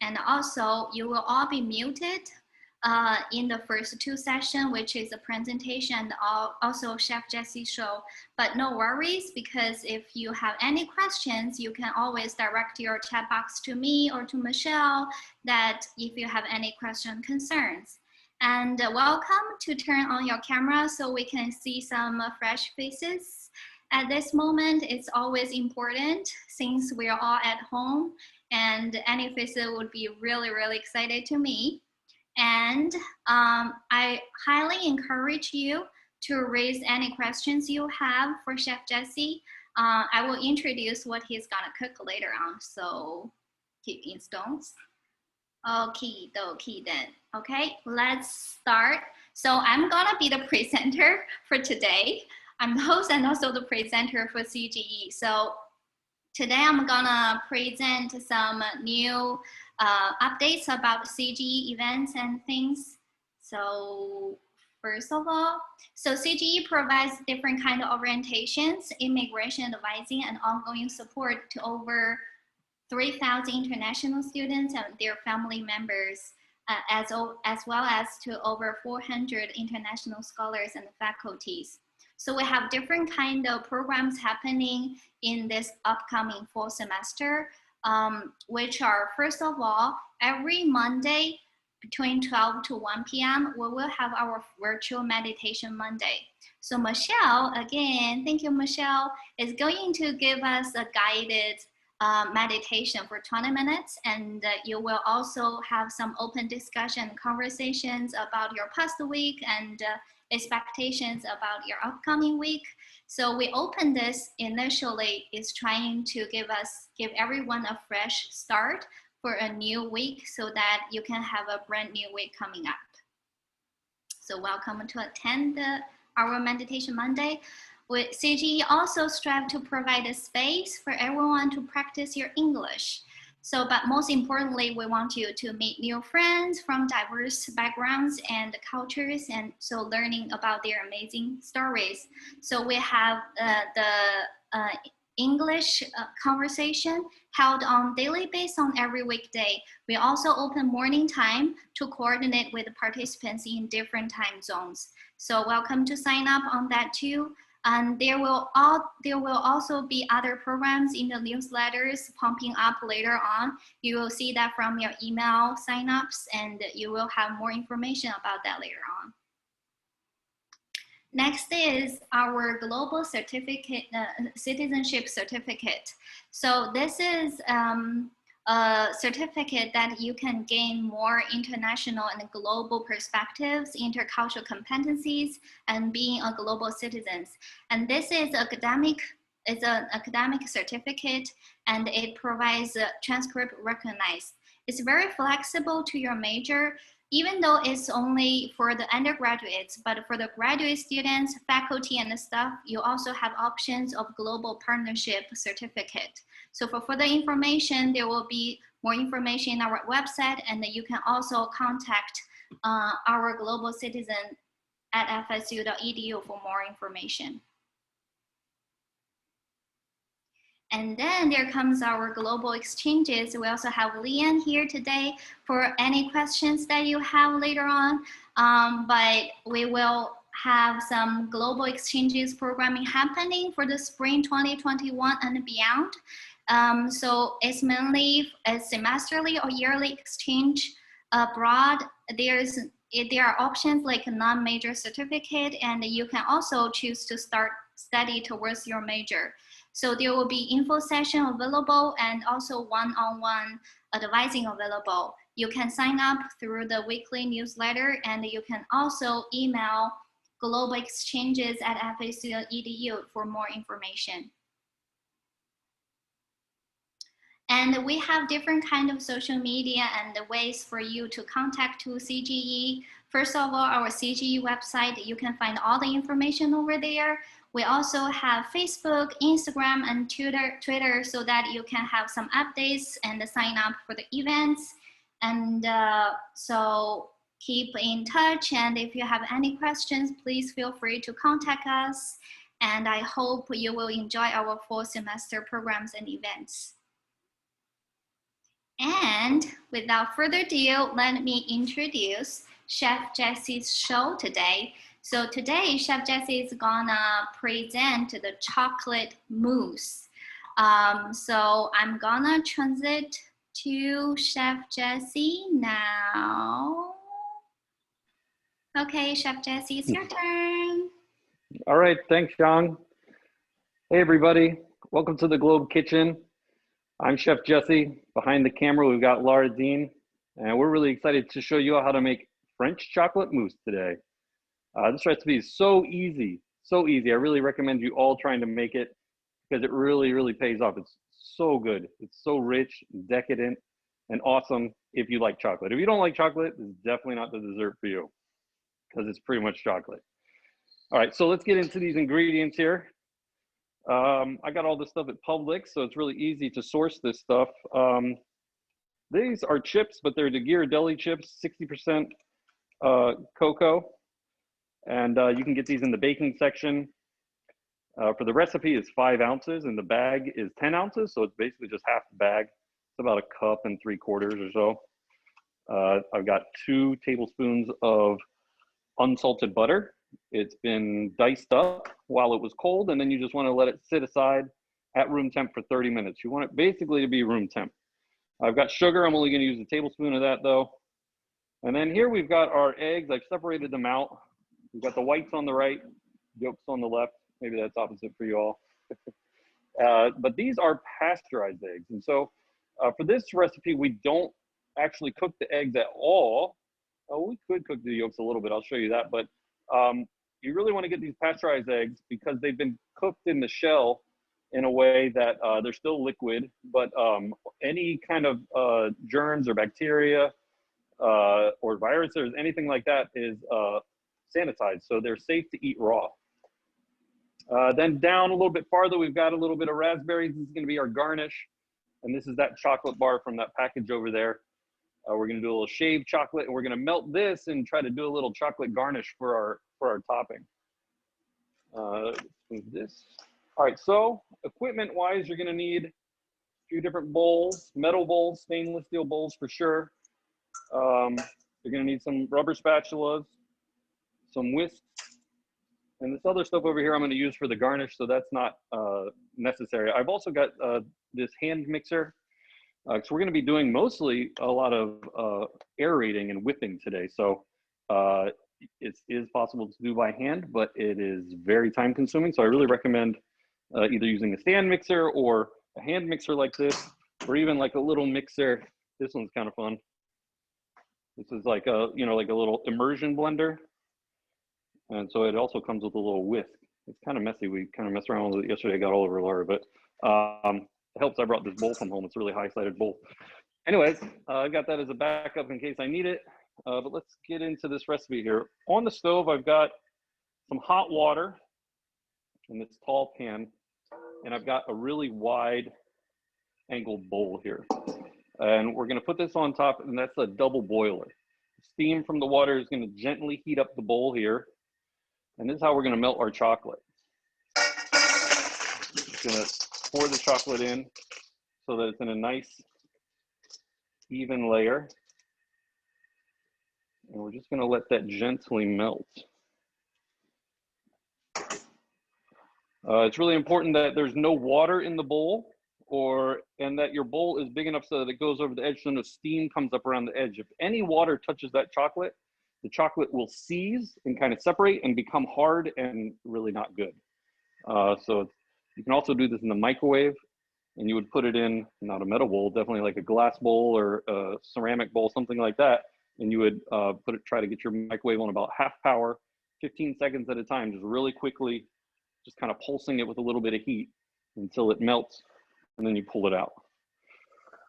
And also, you will all be muted in the first two sessions, which is a presentation and also Chef Jessie show. But no worries, because if you have any questions, you can always direct your chat box to me or to Michelle, that if you have any question concerns. And welcome to turn on your camera so we can see some fresh faces. At this moment, it's always important since we're all at home, and any faces would be really, really excited to me. And I highly encourage you to raise any questions you have for Chef Jessie. I will introduce what he's gonna cook later on, so keep in stones. Okie dokie then. Okay, let's start. So I'm gonna be the presenter for today. I'm the host and also the presenter for CGE. So today I'm gonna present some new updates about CGE events and things. So first of all, so CGE provides different kind of orientations, immigration advising, and ongoing support to over 3,000 international students and their family members, as well as to over 400 international scholars and faculties. So we have different kind of programs happening in this upcoming fall semester, which are, first of all, every Monday between 12 to 1 p.m., we will have our virtual meditation Monday. So Michelle, again, thank you, Michelle, is going to give us a guided meditation for 20 minutes, and you will also have some open discussion conversations about your past week and expectations about your upcoming week. So we opened this initially is trying to give everyone a fresh start for a new week so that you can have a brand new week coming up. So welcome to attend our Meditation Monday. With CGE also strive to provide a space for everyone to practice your English. So, but most importantly, we want you to meet new friends from diverse backgrounds and cultures, and so learning about their amazing stories. So we have the English conversation held on daily basis on every weekday. We also open morning time to coordinate with participants in different time zones. So welcome to sign up on that too. And there will also be other programs in the newsletters pumping up later on. You will see that from your email signups, and you will have more information about that later on. Next is our global certificate, citizenship certificate. So this is a certificate that you can gain more international and global perspectives, intercultural competencies, and being a global citizen. And this is an academic certificate, and it provides a transcript recognized. It's very flexible to your major, even though it's only for the undergraduates, but for the graduate students, faculty, and staff, you also have options of global partnership certificate. So for further information, there will be more information in our website, and you can also contact our global citizen at fsu.edu for more information. And then there comes our global exchanges. We also have Leanne here today for any questions that you have later on. But we will have some global exchanges programming happening for the spring 2021 and beyond. So it's mainly a semesterly or yearly exchange abroad. There are options like a non-major certificate, and you can also choose to start study towards your major. So there will be info session available and also one-on-one advising available. You can sign up through the weekly newsletter, and you can also email global exchanges at fsu.edu for more information. And we have different kind of social media and the ways for you to contact to CGE. First of all, our CGE website, you can find all the information over there. We also have Facebook, Instagram, and Twitter so that you can have some updates and sign up for the events. And so keep in touch. And if you have any questions, please feel free to contact us. And I hope you will enjoy our fall semester programs and events. And without further ado, let me introduce Chef Jesse's show today. So today, Chef Jesse is gonna present the chocolate mousse. So I'm gonna transit to Chef Jesse now. Okay, Chef Jesse, it's your turn. All right, thanks, John. Hey, everybody. Welcome to the Globe Kitchen. I'm Chef Jesse. Behind the camera, we've got Laura Dean, and we're really excited to show you how to make French chocolate mousse today. This recipe is so easy, so easy. I really recommend you all trying to make it because it really, really pays off. It's so good. It's so rich, decadent, and awesome if you like chocolate. If you don't like chocolate, it's definitely not the dessert for you because it's pretty much chocolate. All right, so let's get into these ingredients here. I got all this stuff at Publix, so it's really easy to source this stuff. These are chips, but they're the Ghirardelli chips, 60% cocoa. And you can get these in the baking section. For the recipe, it's 5 ounces, and the bag is 10 ounces, so it's basically just half the bag. It's about 1.75 cups or so. I've got 2 tablespoons of unsalted butter. It's been diced up while it was cold, and then you just want to let it sit aside at room temp for 30 minutes. You want it basically to be room temp. I've got sugar. I'm only going to use a tablespoon of that though. And then here we've got our eggs. I've separated them out. We've got the whites on the right, yolks on the left. Maybe that's opposite for you all. But these are pasteurized eggs. And so for this recipe, we don't actually cook the eggs at all. Oh, we could cook the yolks a little bit. I'll show you that. But you really want to get these pasteurized eggs because they've been cooked in the shell in a way that they're still liquid, but any kind of germs or bacteria or viruses, anything like that is sanitized. So they're safe to eat raw. Then down a little bit farther, we've got a little bit of raspberries. This is going to be our garnish. And this is that chocolate bar from that package over there. We're going to do a little shaved chocolate, and we're going to melt this and try to do a little chocolate garnish for our topping. Move this. All right, so equipment-wise, you're going to need a few different bowls, metal bowls, stainless steel bowls for sure. You're going to need some rubber spatulas, some whisks, and this other stuff over here I'm going to use for the garnish, so that's not necessary. I've also got this hand mixer. So we're going to be doing mostly a lot of aerating and whipping today. So it is possible to do by hand, but it is very time consuming. So I really recommend either using a stand mixer or a hand mixer like this, or even like a little mixer. This one's kind of fun. This is like a, like a little immersion blender. And so it also comes with a little whisk. It's kind of messy. We kind of messed around with it yesterday. I got all over Laura, but it helps I brought this bowl from home. It's a really high-sided bowl. Anyways, I got that as a backup in case I need it. But let's get into this recipe here. On the stove, I've got some hot water in this tall pan, and I've got a really wide angled bowl here. And we're going to put this on top, and that's a double boiler. Steam from the water is going to gently heat up the bowl here. And this is how we're going to melt our chocolate. Just going to pour the chocolate in so that it's in a nice, even layer. And we're just going to let that gently melt. It's really important that there's no water in the bowl, and that your bowl is big enough so that it goes over the edge so no steam comes up around the edge. If any water touches that chocolate, the chocolate will seize and kind of separate and become hard and really not good. So you can also do this in the microwave, and you would put it in, not a metal bowl, definitely like a glass bowl or a ceramic bowl, something like that. And you would try to get your microwave on about half power, 15 seconds at a time, just really quickly, just kind of pulsing it with a little bit of heat until it melts, and then you pull it out.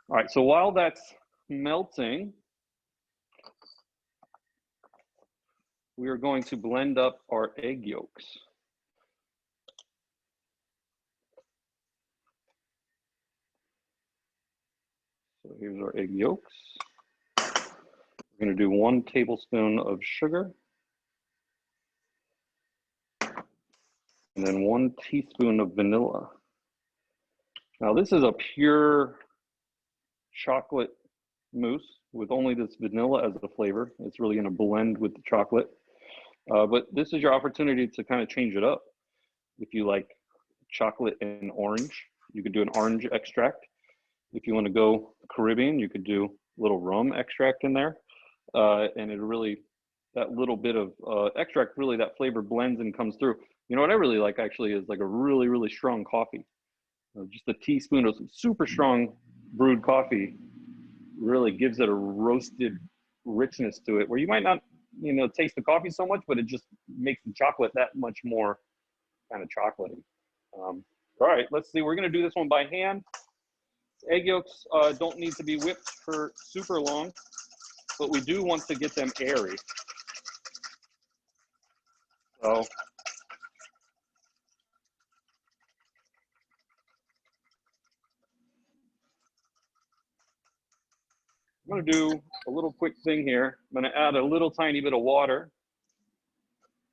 All right, so while that's melting, we are going to blend up our egg yolks. So here's our egg yolks. We're going to do 1 tablespoon of sugar, and then 1 teaspoon of vanilla. Now this is a pure chocolate mousse with only this vanilla as a flavor. It's really going to blend with the chocolate. But this is your opportunity to kind of change it up. If you like chocolate and orange, you could do an orange extract. If you want to go Caribbean, you could do a little rum extract in there. And it really, that little bit of extract, really that flavor blends and comes through. You know what I really like actually is like a really, really strong coffee. Just a teaspoon of super strong brewed coffee really gives it a roasted richness to it where you might not, you know, taste the coffee so much, but it just makes the chocolate that much more kind of chocolatey. All right, let's see. We're going to do this one by hand. Egg yolks don't need to be whipped for super long, but we do want to get them airy. So I'm going to do a little quick thing here. I'm going to add a little tiny bit of water.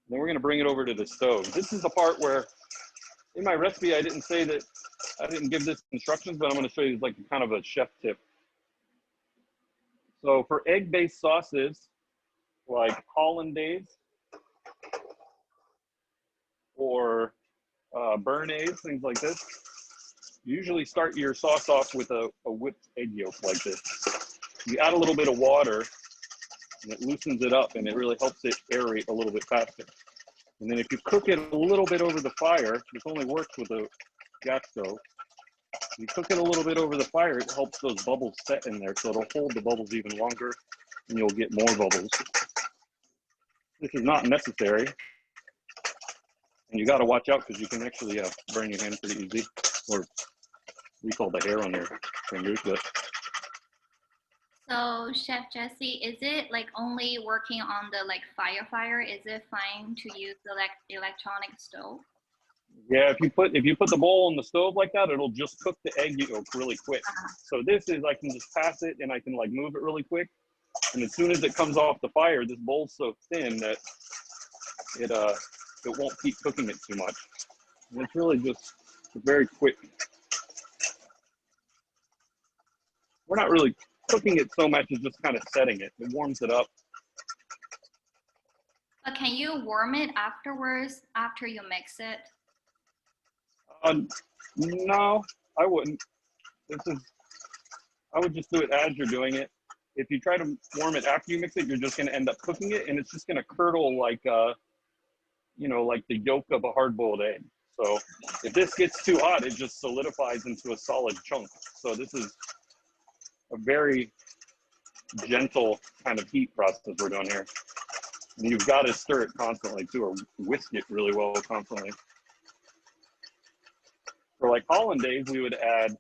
Then we're going to bring it over to the stove. This is the part where in my recipe, I didn't say that, I didn't give this instructions, but I'm going to show you like kind of a chef tip. So for egg-based sauces, like hollandaise or béarnaise, things like this, you usually start your sauce off with a whipped egg yolk like this. You add a little bit of water and it loosens it up and it really helps it aerate a little bit faster. And then if you cook it a little bit over the fire, this only works with a gas stove. If you cook it a little bit over the fire, it helps those bubbles set in there, so it'll hold the bubbles even longer and you'll get more bubbles. This is not necessary. And you got to watch out because you can actually burn your hand pretty easy, or we call the hair on your fingers. But So Chef Jesse, is it like only working on the like fire? Is it fine to use the electronic stove? yeah, if you put the bowl on the stove like that, it'll just cook the egg yolk really quick. So this is, I can just pass it and I can like move it really quick. And as soon as it comes off the fire, this bowl's so thin that it won't keep cooking it too much. And it's really just very quick. We're not really cooking it so much as just kind of setting it. It warms it up. But can you warm it afterwards after you mix it? No, I wouldn't. I would just do it as you're doing it. If you try to warm it after you mix it, you're just going to end up cooking it, and it's just going to curdle like, you know, like the yolk of a hard-boiled egg. So if this gets too hot, it just solidifies into a solid chunk. So this is a very gentle kind of heat process we're doing here. And you've got to stir it constantly too, or whisk it really well constantly. For like hollandaise, we would add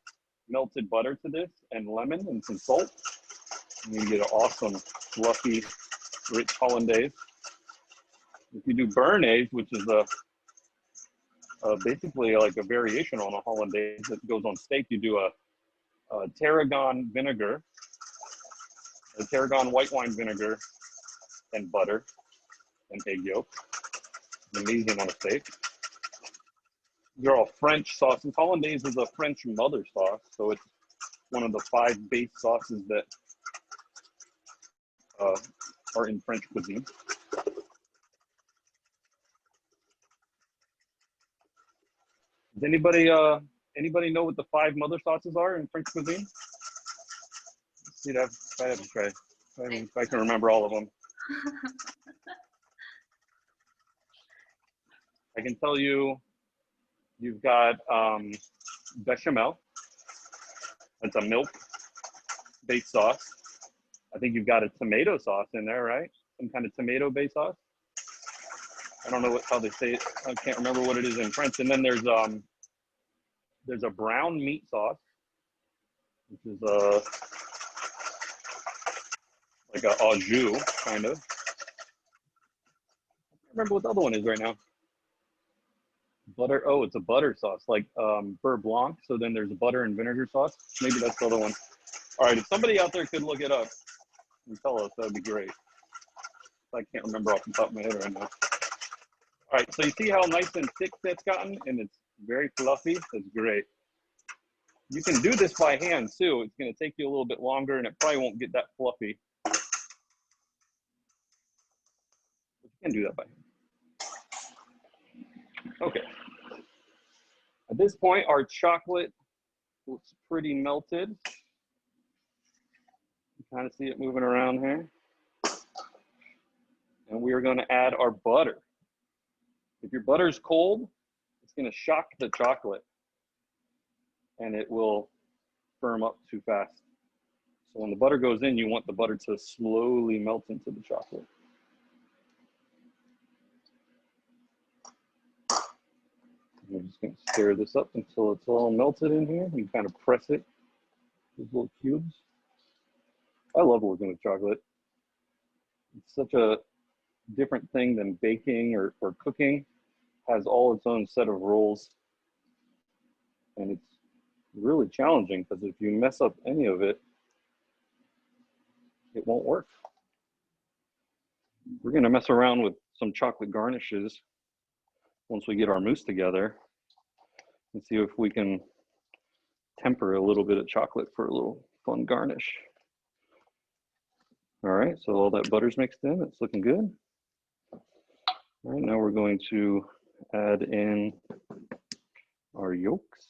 melted butter to this and lemon and some salt. And you get an awesome, fluffy, rich hollandaise. If you do béarnaise, which is basically like a variation on a hollandaise that goes on steak, you do a tarragon vinegar, a tarragon white wine vinegar, and butter and egg yolk. Amazing on a steak. They're all French sauces. Hollandaise is a French mother sauce, so it's one of the 5 base sauces that are in French cuisine. Does anybody know what the 5 mother sauces are in French cuisine? Let's see, I have to try. If I can remember all of them. I can tell you, you've got bechamel. That's a milk-based sauce. I think you've got a tomato sauce in there, right? Some kind of tomato-based sauce. I don't know how they say it. I can't remember what it is in French. And then there's a brown meat sauce, which is like a au jus kind of. I can't remember what the other one is right now. Butter. Oh, it's a butter sauce, like beurre blanc. So then there's a butter and vinegar sauce. Maybe that's the other one. All right, if somebody out there could look it up and tell us, that would be great. I can't remember off the top of my head right now. All right, so you see how nice and thick that's gotten, and it's very fluffy. That's great. You can do this by hand too. It's going to take you a little bit longer and it probably won't get that fluffy. But you can do that by hand. Okay. At this point, our chocolate looks pretty melted. You kind of see it moving around here. And we are going to add our butter. If your butter is cold, it's going to shock the chocolate and it will firm up too fast. So when the butter goes in, you want the butter to slowly melt into the chocolate. We're just going to stir this up until it's all melted in here. You kind of press it, these little cubes. I love working with chocolate. It's such a different thing than baking or cooking. It has all its own set of rules. And it's really challenging because if you mess up any of it, it won't work. We're going to mess around with some chocolate garnishes once we get our mousse together and see if we can temper a little bit of chocolate for a little fun garnish. All right, so all that butter's mixed in, it's looking good. All right, now we're going to add in our yolks.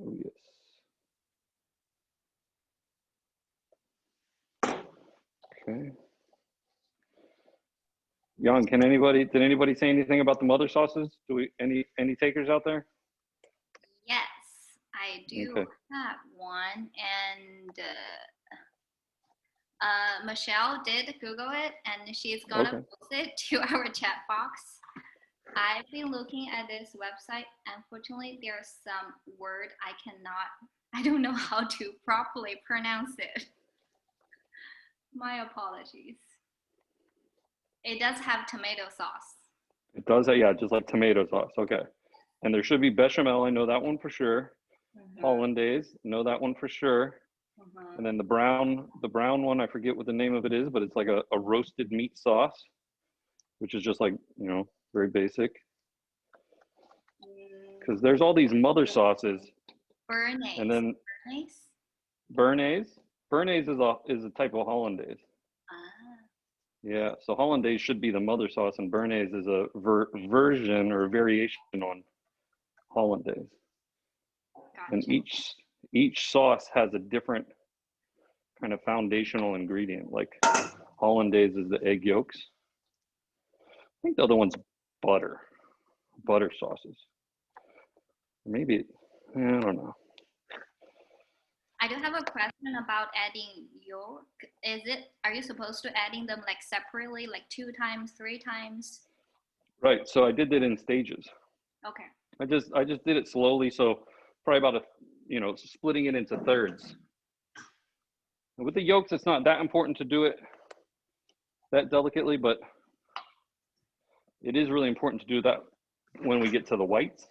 Oh yes. Okay. Jan, did anybody say anything about the mother sauces? Any takers out there? Yes, I do Okay. have one, and Michelle did Google it, and she's gonna post it to our chat box. I've been looking at this website. Unfortunately, there's some word I don't know how to properly pronounce it. My apologies. It does have tomato sauce. It does, yeah, just like tomato sauce. Okay. And there should be bechamel. I know that one for sure. Hollandaise, know that one for sure. And then the brown one, I forget what the name of it is, but it's like a roasted meat sauce, which is just like, you know, very basic. Because there's all these mother sauces. Béarnaise. And then Béarnaise is a type of hollandaise. Yeah, so hollandaise should be the mother sauce, and béarnaise is a version or a variation on hollandaise. Gotcha. And each sauce has a different kind of foundational ingredient. Like hollandaise is the egg yolks. I think the other one's butter sauces. Maybe, I don't know. I do have a question about adding yolk. Are you supposed to adding them like separately, like 2 times, 3 times? Right, so I did that in stages. Okay. I just did it slowly, so probably about splitting it into thirds. And with the yolks, it's not that important to do it that delicately, but it is really important to do that when we get to the whites.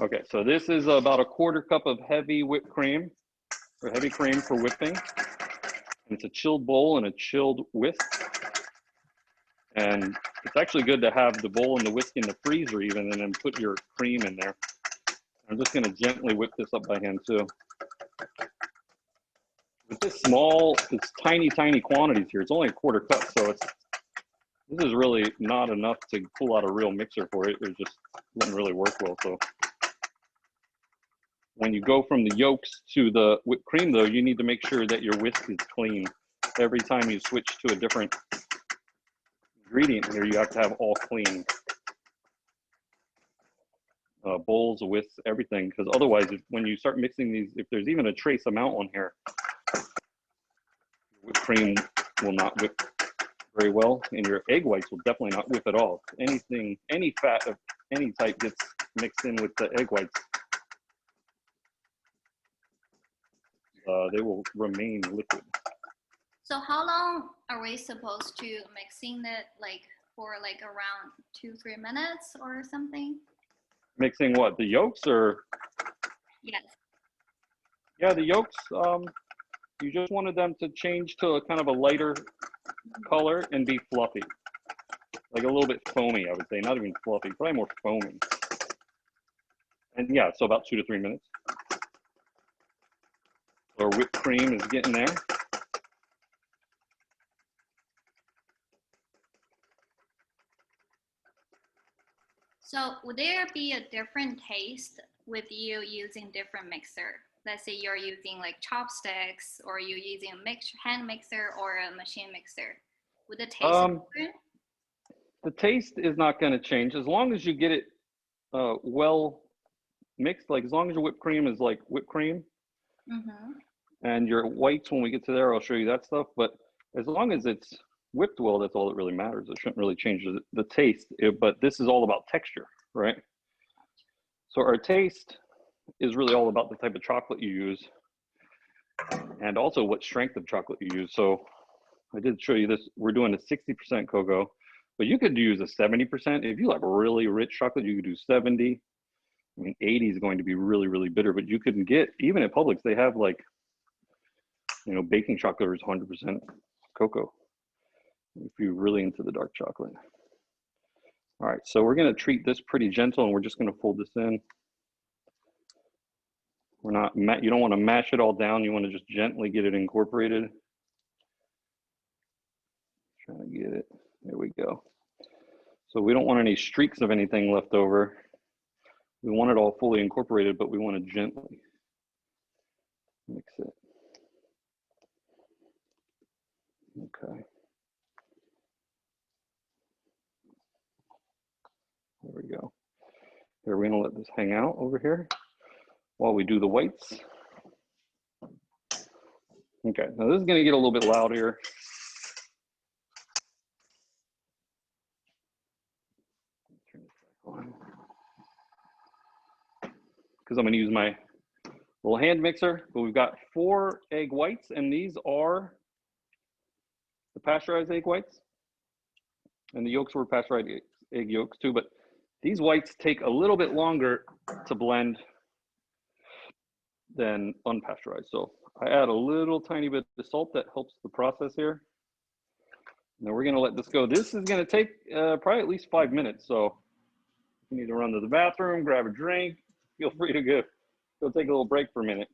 Okay, so this is about a 1/4 cup of heavy whipped cream, or heavy cream for whipping. And it's a chilled bowl and a chilled whisk. And it's actually good to have the bowl and the whisk in the freezer even, and then put your cream in there. I'm just gonna gently whip this up by hand too. With this it's tiny quantities here. It's only a 1/4 cup, so this is really not enough to pull out a real mixer for it. It just wouldn't really work well. So when you go from the yolks to the whipped cream though, you need to make sure that your whisk is clean. Every time you switch to a different ingredient here, you have to have all clean. Bowls, whisks, everything, because otherwise when you start mixing these, if there's even a trace amount on here, whipped cream will not whip very well, and your egg whites will definitely not whip at all. Any fat of any type gets mixed in with the egg whites, they will remain liquid. So how long are we supposed to mixing it, like for like around 2-3 minutes or something? Mixing what, the yolks or? Yes. Yeah, the yolks, you just wanted them to change to a kind of a lighter color and be fluffy. like a little bit foamy, I would say, not even fluffy, probably more foamy. And yeah, so about 2 to 3 minutes. Our whipped cream is getting there. So would there be a different taste with you using different mixer? Let's say you're using like chopsticks, or you're using a hand mixer or a machine mixer. Would the taste be different? The taste is not going to change as long as you get it well mixed. Like as long as your whipped cream is like whipped cream, and your whites, when we get to there, I'll show you that stuff. But as long as it's whipped well, that's all that really matters. It shouldn't really change the taste. But this is all about texture, right? So our taste is really all about the type of chocolate you use, and also what strength of chocolate you use. So I did show you this. We're doing a 60% cocoa, but you could use a 70%. If you like really rich chocolate, you could do 70. I mean, 80 is going to be really, really bitter, but you can get, even at Publix, they have like, you know, baking chocolate is 100% cocoa if you're really into the dark chocolate. All right, so we're gonna treat this pretty gentle, and we're just gonna fold this in. We're not, you don't wanna mash it all down. You wanna just gently get it incorporated. Trying to get it, there we go. So we don't want any streaks of anything left over. We want it all fully incorporated, but we want to gently mix it. Okay. There we go. Here, we're gonna let this hang out over here while we do the whites. Okay, now this is gonna get a little bit loud here. Turn this back on. Because I'm gonna use my little hand mixer, but we've got 4 egg whites, and these are the pasteurized egg whites. And the yolks were pasteurized egg yolks too, but these whites take a little bit longer to blend than unpasteurized. So I add a little tiny bit of salt that helps the process here. Now we're gonna let this go. This is gonna take probably at least 5 minutes. So if you need to run to the bathroom, grab a drink, feel free to go take a little break for a minute.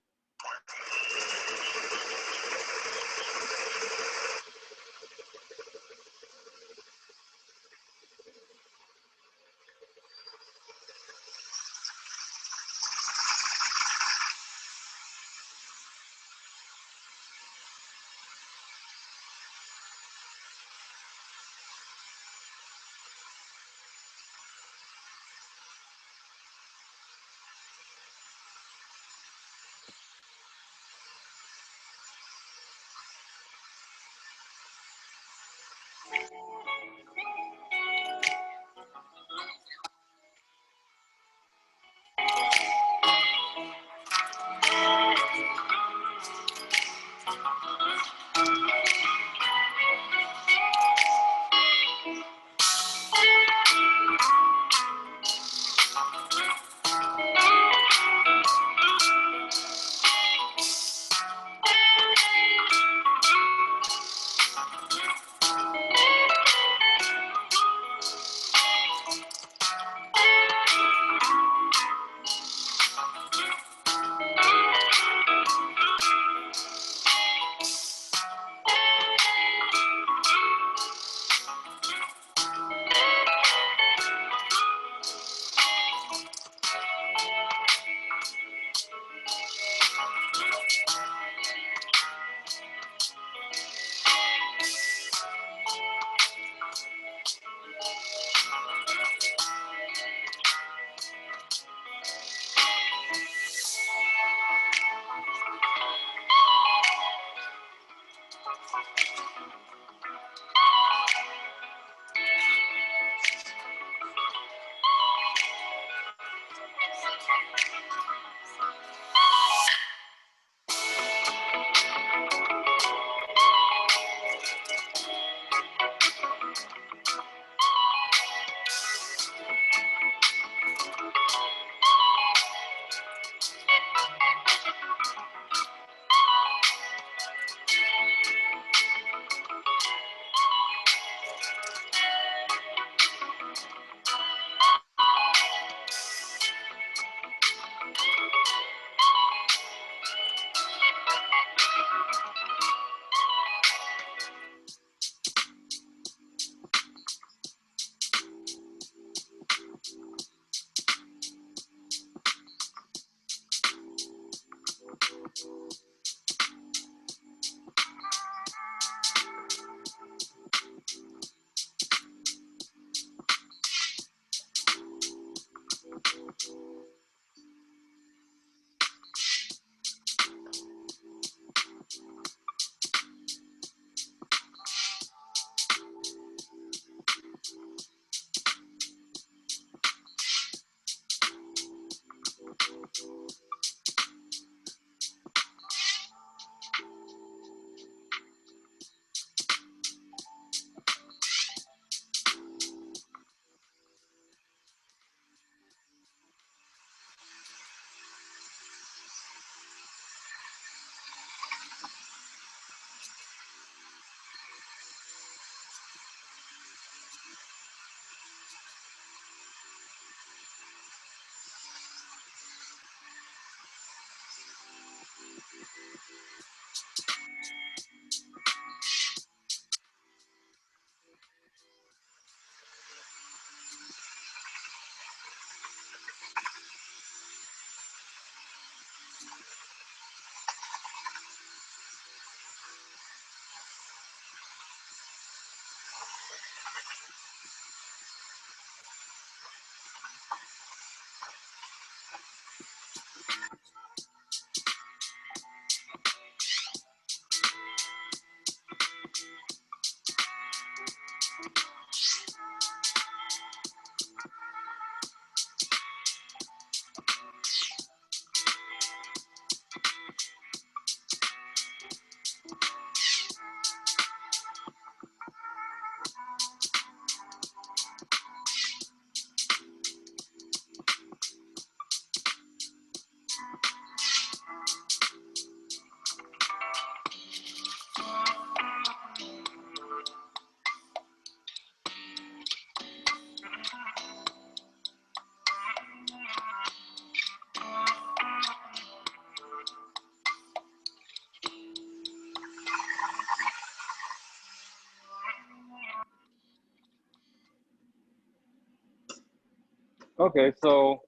Okay, so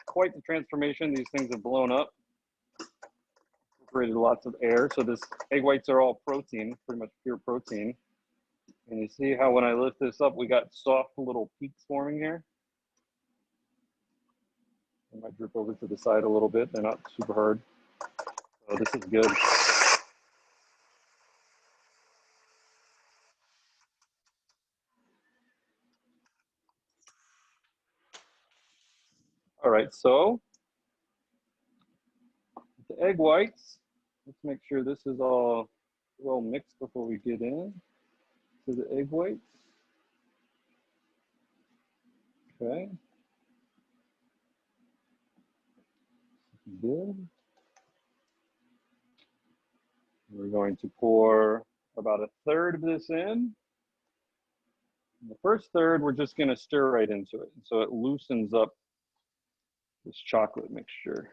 quite the transformation. These things have blown up, created lots of air. So this egg whites are all protein, pretty much pure protein. And you see how when I lift this up, we got soft little peaks forming here. I might drip over to the side a little bit. They're not super hard. So this is good. All right, so the egg whites, let's make sure this is all well mixed before we get in to the egg whites. Okay. Good. We're going to pour about a third of this in. The first third, we're just going to stir right into it. So it loosens up this chocolate mixture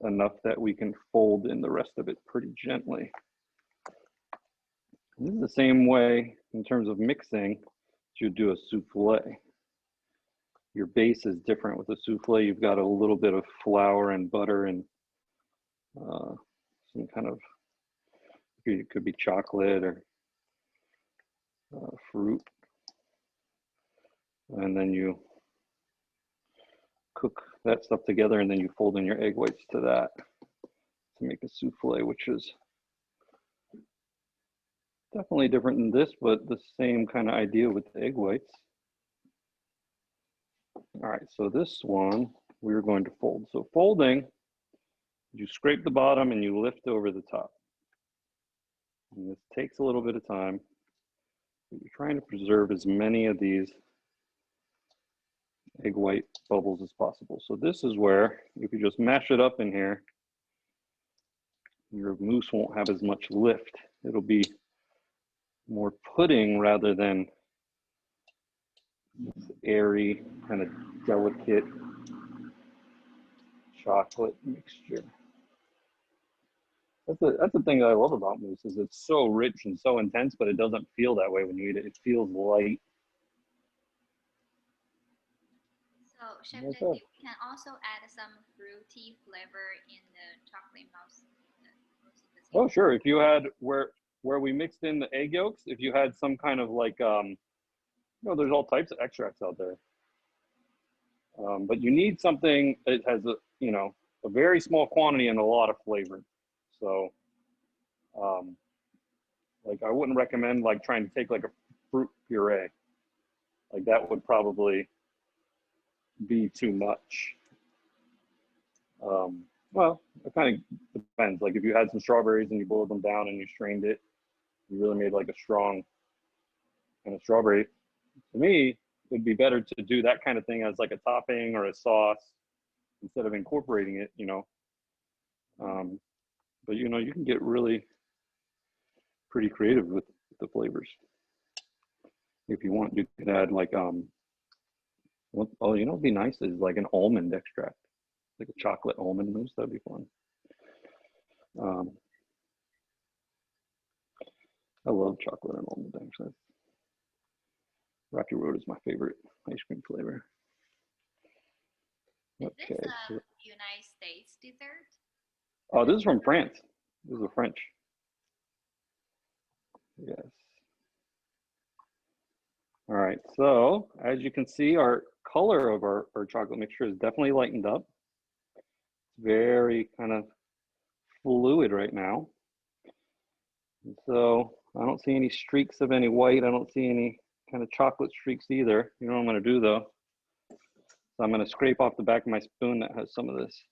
enough that we can fold in the rest of it pretty gently. And this is the same way in terms of mixing as you do a souffle. Your base is different with a souffle. You've got a little bit of flour and butter and some kind of, it could be chocolate or fruit. And then you cook that stuff together and then you fold in your egg whites to that to make a souffle, which is definitely different than this, but the same kind of idea with the egg whites. All right, so this one we're going to fold. So folding, you scrape the bottom and you lift over the top. And this takes a little bit of time. But you're trying to preserve as many of these egg white bubbles as possible. So this is where, if you just mash it up in here, your mousse won't have as much lift. It'll be more pudding rather than this airy, kind of delicate chocolate mixture. That's the thing that I love about mousse, is it's so rich and so intense, but it doesn't feel that way when you eat it. It feels light. So Chef Jesse, we can also add some fruity flavor in the chocolate mousse. Oh, sure. If you had, where we mixed in the egg yolks, if you had some kind of like, you know, there's all types of extracts out there. But you need something that has a, you know, a very small quantity and a lot of flavor. So, like I wouldn't recommend like trying to take like a fruit puree. Like that would probably be too much. Well, it kind of depends. Like if you had some strawberries and you boiled them down and you strained it, you really made like a strong kind of strawberry. To me, it'd be better to do that kind of thing as like a topping or a sauce instead of incorporating it, you know. But you know, you can get really pretty creative with the flavors. If you want, you could add like, oh, you know, what'd be nice is like an almond extract, like a chocolate almond mousse. That'd be fun. I love chocolate and almond, actually. Rocky Road is my favorite ice cream flavor. Is Okay. this a United States dessert? Oh, this is from France. This is a French. Yes. All right, so as you can see, our color of our chocolate mixture is definitely lightened up. It's very kind of fluid right now. And so I don't see any streaks of any white. I don't see any kind of chocolate streaks either. You know what I'm gonna do though? So I'm gonna scrape off the back of my spoon that has some of this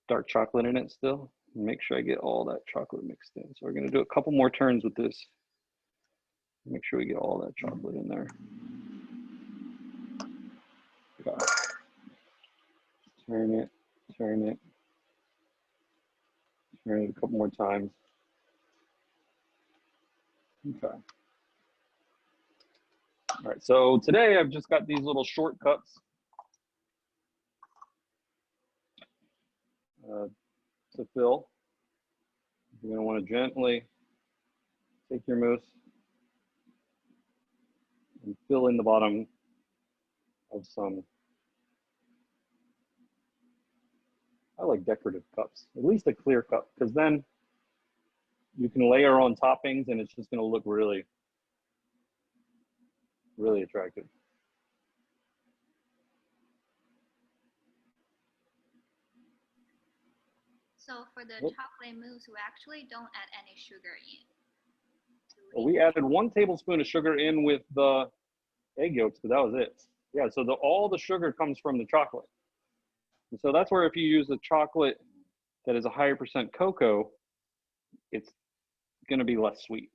dark chocolate in it still, and make sure I get all that chocolate mixed in. So we're gonna do a couple more turns with this. Make sure we get all that chocolate in there. Okay. Turn it, turn it, turn it a couple more times. Okay. All right, so today I've just got these little short cups to fill. You're gonna wanna gently take your mousse and fill in the bottom of some, I like decorative cups, at least a clear cup, because then you can layer on toppings and it's just gonna look really, really attractive. So for the chocolate mousse, we actually don't add any sugar in. Well, we added 1 tablespoon of sugar in with the egg yolks, but that was it. Yeah, so all the sugar comes from the chocolate. And so that's where if you use a chocolate that is a higher percent cocoa, it's gonna be less sweet.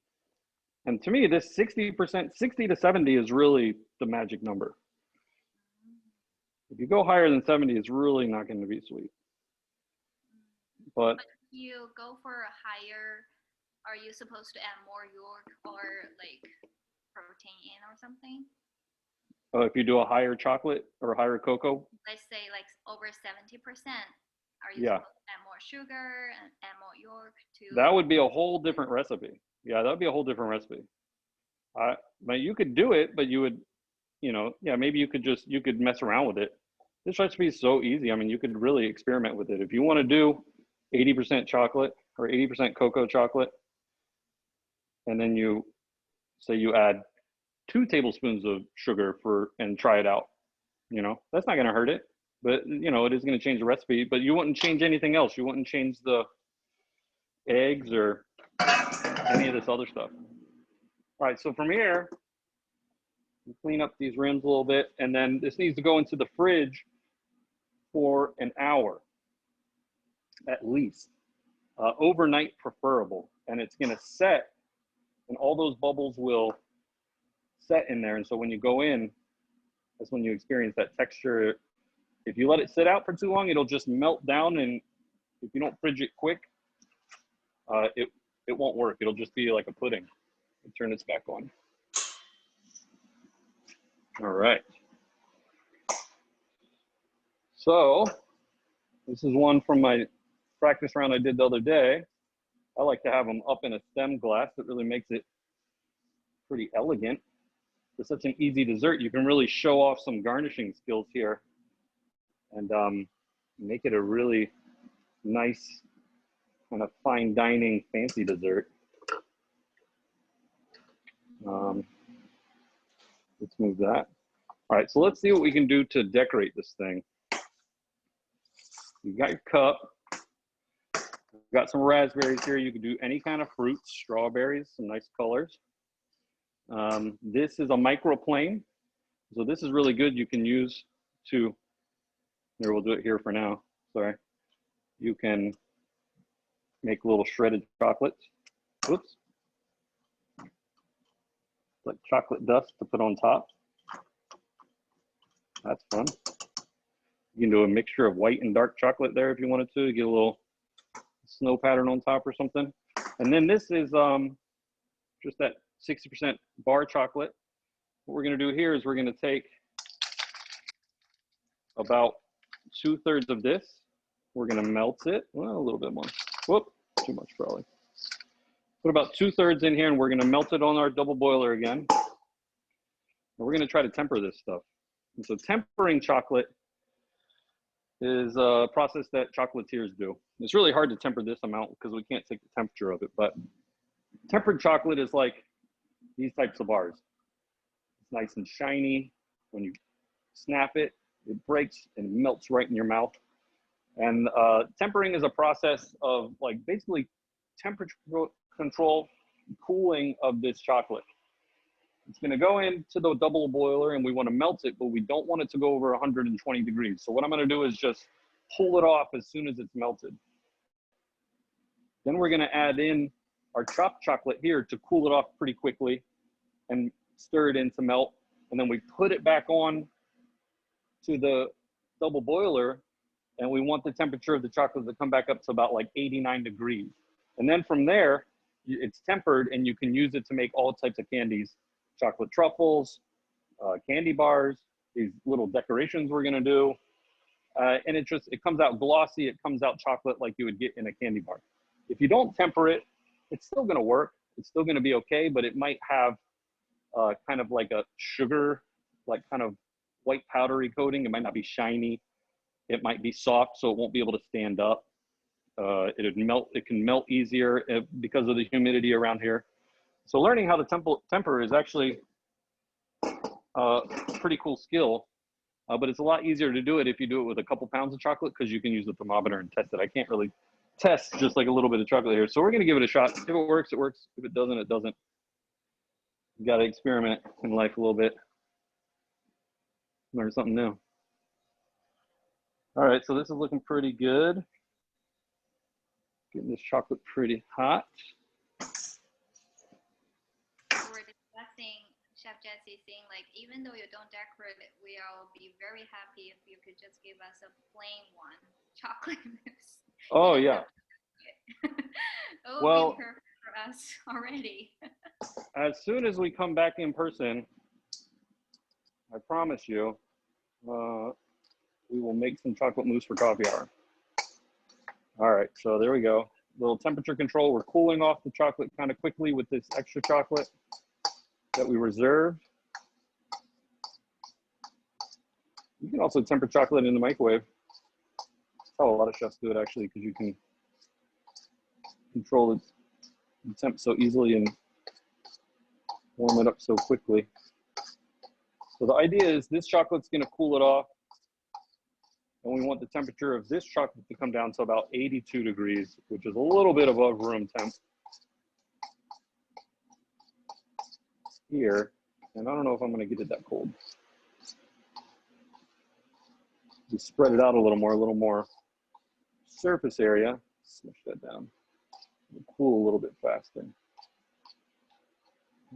And to me, this 60%, 60 to 70 is really the magic number. If you go higher than 70, it's really not gonna be sweet. But if you go for a higher, are you supposed to add more yolk or like protein in or something? if you do a higher chocolate or higher cocoa, Let's say like over 70%, are you yeah, supposed to add more sugar and add more yolk to? that would be a whole different recipe. Yeah, that would be a whole different recipe. But you could do it, but you would, you know, yeah, maybe you could mess around with it. This recipe is so easy. I mean, you could really experiment with it. If you want to do 80% chocolate or 80% cocoa chocolate, and then you say you add 2 tablespoons of sugar and try it out, you know, that's not going to hurt it, but you know, it is going to change the recipe, but you wouldn't change anything else. You wouldn't change the eggs or any of this other stuff. All right, so from here, clean up these rims a little bit, and then this needs to go into the fridge for an hour at least, overnight preferable, and it's going to set, and all those bubbles will set in there, and so when you go in, that's when you experience that texture. If you let it sit out for too long, it'll just melt down, and if you don't fridge it quick, it won't work. It'll just be like a pudding. Turn this back on. All right. So this is one from my practice round I did the other day. I like to have them up in a stem glass. It really makes it pretty elegant. For such an easy dessert, you can really show off some garnishing skills here and make it a really nice kind of fine dining fancy dessert. Let's move that. All right, so let's see what we can do to decorate this thing. You got your cup. You've got some raspberries here. You can do any kind of fruits, strawberries, some nice colors. This is a microplane. So this is really good. You can use to, here, we'll do it here for now. Sorry. You can make little shredded chocolates. Whoops. Like chocolate dust to put on top. That's fun. You can do a mixture of white and dark chocolate there if you wanted to get a little snow pattern on top or something. And then this is just that 60% bar chocolate. What we're going to do here is we're going to take about 2/3 of this. We're going to melt it. Well, a little bit more. Whoop. That's too much probably. Put about 2/3 in here, and we're gonna melt it on our double boiler again. And we're gonna try to temper this stuff. And so tempering chocolate is a process that chocolatiers do. It's really hard to temper this amount because we can't take the temperature of it, but tempered chocolate is like these types of bars. It's nice and shiny. When you snap it, it breaks and melts right in your mouth. And tempering is a process of like basically temperature control, cooling of this chocolate. It's going to go into the double boiler and we want to melt it, but we don't want it to go over 120 degrees. So what I'm going to do is just pull it off as soon as it's melted. Then we're going to add in our chopped chocolate here to cool it off pretty quickly and stir it in to melt. And then we put it back on to the double boiler, and we want the temperature of the chocolate to come back up to about like 89 degrees. And then from there, it's tempered and you can use it to make all types of candies. Chocolate truffles, candy bars, these little decorations we're gonna do. And it comes out glossy, it comes out chocolate like you would get in a candy bar. If you don't temper it, it's still gonna work. It's still gonna be okay, but it might have kind of like a sugar, like kind of white powdery coating. It might not be shiny. It might be soft, so it won't be able to stand up. It can melt easier because of the humidity around here. So learning how to temper is actually a pretty cool skill, but it's a lot easier to do it if you do it with a couple pounds of chocolate because you can use the thermometer and test it. I can't really test just like a little bit of chocolate here. So we're gonna give it a shot. If it works, it works. If it doesn't, it doesn't. You gotta experiment in life a little bit. Learn something new. All right, so this is looking pretty good. Getting this chocolate pretty hot. We're discussing, Chef Jesse saying like, even though you don't decorate it, we'll be very happy if you could just give us a plain one, chocolate mousse. Oh yeah. It will be perfect for us already. As soon as we come back in person, I promise you, we will make some chocolate mousse for coffee hour. All right, so there we go. Little temperature control. We're cooling off the chocolate kind of quickly with this extra chocolate that we reserved. You can also temper chocolate in the microwave. That's how a lot of chefs do it actually, because you can control the temp so easily and warm it up so quickly. So the idea is this chocolate's gonna cool it off, and we want the temperature of this chocolate to come down to about 82 degrees, which is a little bit above room temp here. And I don't know if I'm gonna get it that cold. Just spread it out a little more surface area. Smush that down. It'll cool a little bit faster.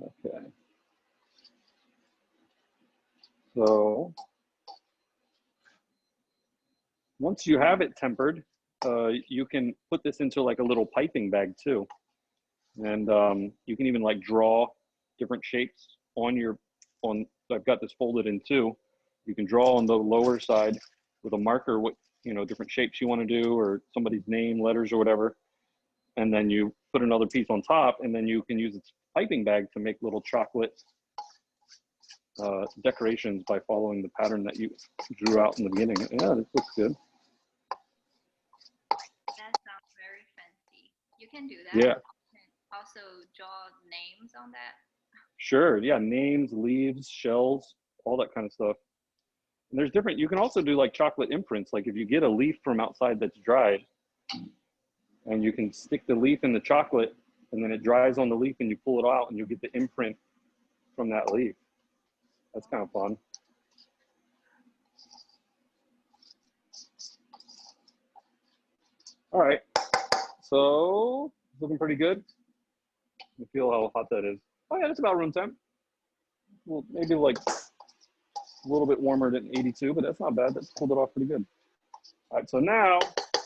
Okay. So once you have it tempered, you can put this into like a little piping bag too. And you can even like draw different shapes on I've got this folded in two. You can draw on the lower side with a marker what, different shapes you want to do, or somebody's name, letters, or whatever. And then you put another piece on top, and then you can use its piping bag to make little chocolate decorations by following the pattern that you drew out in the beginning. Yeah, this looks good. That sounds very fancy. You can do that. Yeah. You can also draw names on that. Sure. Yeah. Names, leaves, shells, all that kind of stuff. And there's different, you can also do like chocolate imprints. Like if you get a leaf from outside that's dried, and you can stick the leaf in the chocolate, and then it dries on the leaf and you pull it out and you get the imprint from that leaf. That's kind of fun. All right, so it's looking pretty good. You feel how hot that is. Oh yeah, that's about room temp. Well, maybe like a little bit warmer than 82, but that's not bad. That's pulled it off pretty good. All right, so now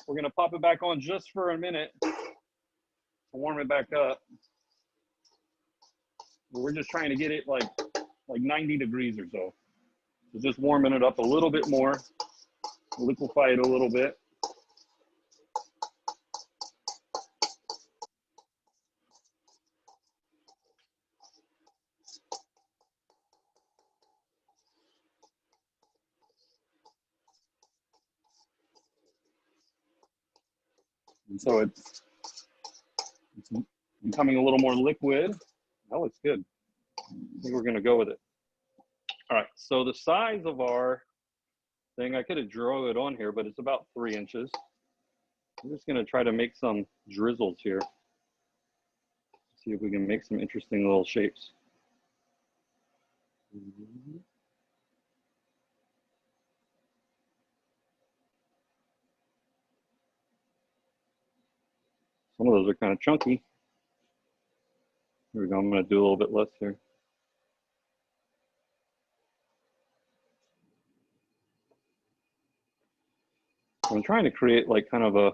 we're gonna pop it back on just for a minute to warm it back up. We're just trying to get it like 90 degrees or so. So just warming it up a little bit more, liquefy it a little bit. And so it's becoming a little more liquid. That looks good. I think we're gonna go with it. All right, so the size of our thing, I could have drawn it on here, but it's about 3 inches. I'm just gonna try to make some drizzles here. See if we can make some interesting little shapes. Some of those are kind of chunky. Here we go, I'm gonna do a little bit less here. I'm trying to create like kind of a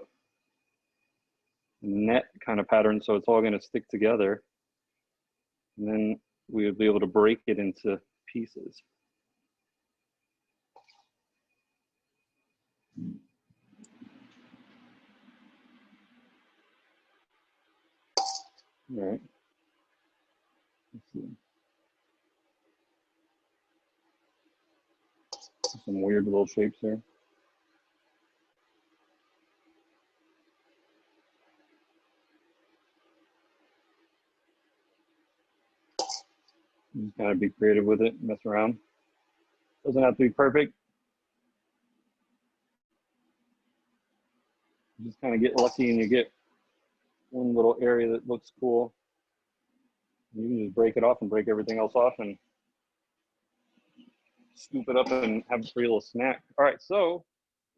net kind of pattern so it's all gonna stick together. And then we would be able to break it into pieces. All right. Let's see. Some weird little shapes there. You just gotta be creative with it, mess around. Doesn't have to be perfect. You just kind of get lucky and you get one little area that looks cool. You can just break it off and break everything else off and scoop it up and have a free little snack. All right, so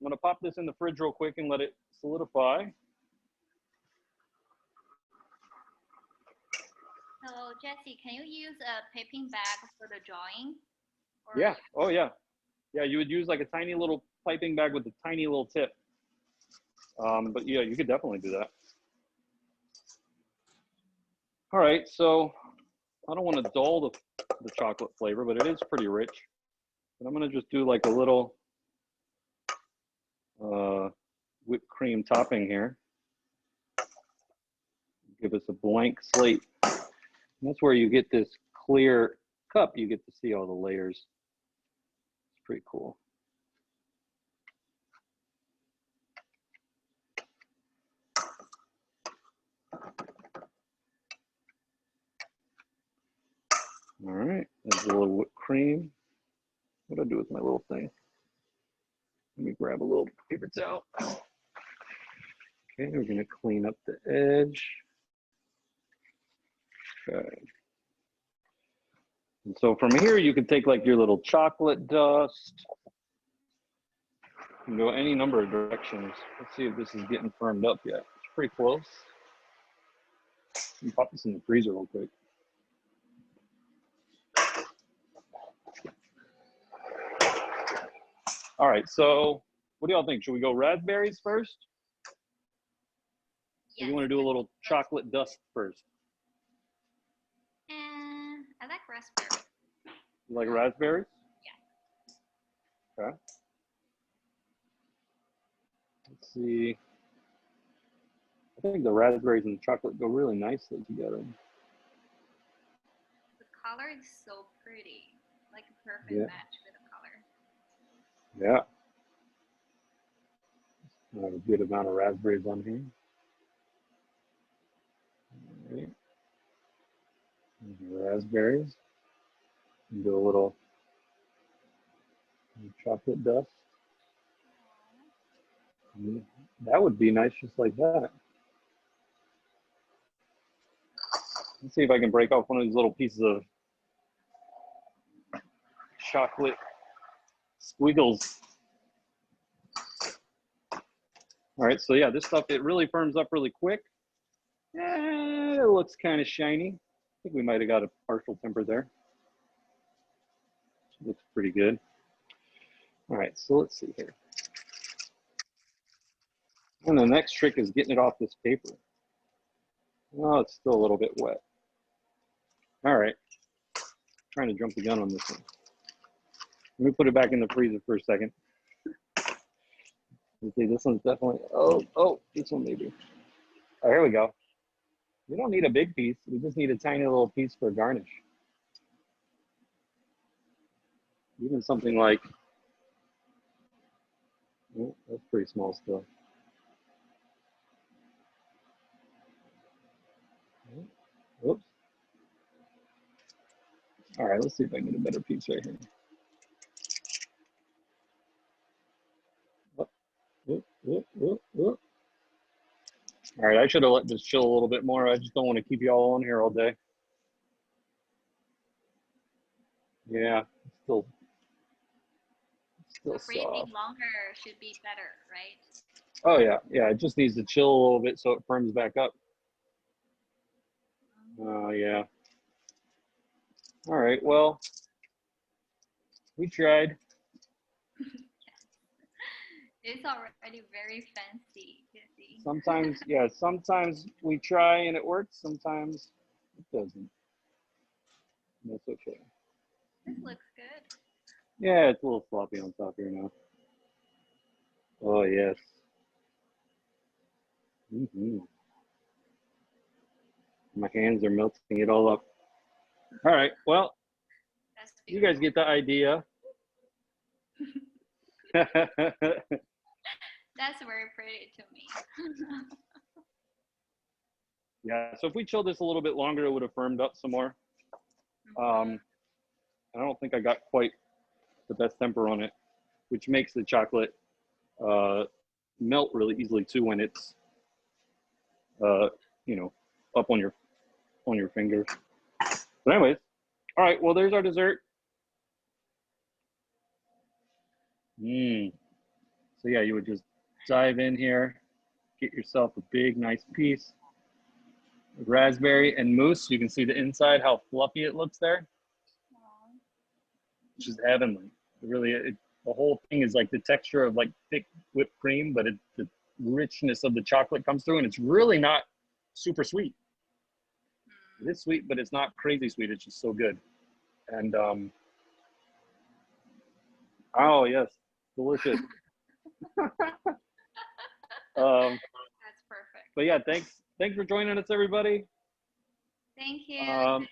I'm gonna pop this in the fridge real quick and let it solidify. So Jesse, can you use a piping bag for the drawing? Or Yeah, oh yeah. Yeah, you would use like a tiny little piping bag with a tiny little tip. But yeah, you could definitely do that. All right, so I don't want to dull the chocolate flavor, but it is pretty rich. But I'm gonna just do like a little whipped cream topping here. Give us a blank slate. And that's where you get this clear cup, you get to see all the layers. It's pretty cool. All right, there's a little whipped cream. What do I do with my little thing? Let me grab a little paper towel. Okay, we're gonna clean up the edge. Okay. And so from here, you can take like your little chocolate dust. You can go any number of directions. Let's see if this is getting firmed up yet. It's pretty close. Let me pop this in the freezer real quick. All right, so what do y'all think? Should we go raspberries first? Yes. Or do you want to do a little chocolate dust first? And I like raspberries. You like raspberries? Yeah. Okay. Let's see. I think the raspberries and the chocolate go really nicely together. The color is so pretty, like a perfect match with the color. Yeah. A good amount of raspberries on here. All right. Raspberries. And do a little chocolate dust. And that would be nice just like that. Let's see if I can break off one of these little pieces of chocolate squiggles. All right, so yeah, this stuff, it really firms up really quick. It looks kind of shiny. I think we might have got a partial temper there. Looks pretty good. All right, so let's see here. And the next trick is getting it off this paper. Oh, it's still a little bit wet. All right, trying to jump the gun on this one. Let me put it back in the freezer for a second. Let's see, this one's definitely, oh, this one maybe. Oh, here we go. We don't need a big piece. We just need a tiny little piece for garnish. Even something like, oh, that's pretty small still. Whoops. All right, let's see if I can get a better piece right here. Whoop, whoop, whoop, whoop, whoop. All right, I should have let this chill a little bit more. I just don't want to keep you all on here all day. Yeah, still So freezing soft. longer should be better, right? Oh yeah, yeah. It just needs to chill a little bit so it firms back up. Oh yeah. All right. Well, we tried. It's already very fancy, you see. Sometimes, yeah. Sometimes we try and it works. Sometimes it doesn't. That's okay. This looks good. Yeah, it's a little sloppy on top here now. Oh yes. My hands are melting it all up. All right. Well, That's you beautiful. guys get the idea. That's very pretty to me. Yeah. So if we chilled this a little bit longer, it would have firmed up some more. I don't think I got quite the best temper on it, which makes the chocolate melt really easily too when it's you know, up on your fingers. But anyways, all right. Well, there's our dessert. So yeah, you would just dive in here, get yourself a big, nice piece of raspberry and mousse. You can see the inside, how fluffy it looks there. It's just heavenly. The whole thing is like the texture of like thick whipped cream, but the richness of the chocolate comes through, and it's really not super sweet. It is sweet, but it's not crazy sweet. It's just so good. And oh yes, delicious. That's perfect. But yeah, thanks for joining us, everybody. Thank you.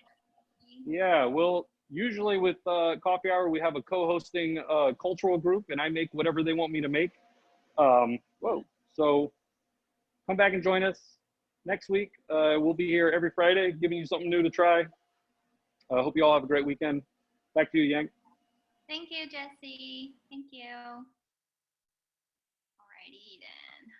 Yeah, well, usually with Coffee Hour, we have a co-hosting cultural group, and I make whatever they want me to make. Whoa! So come back and join us next week. We'll be here every Friday, giving you something new to try. I hope you all have a great weekend. Back to you, Yank. Thank you, Jesse. Thank you. Alrighty then.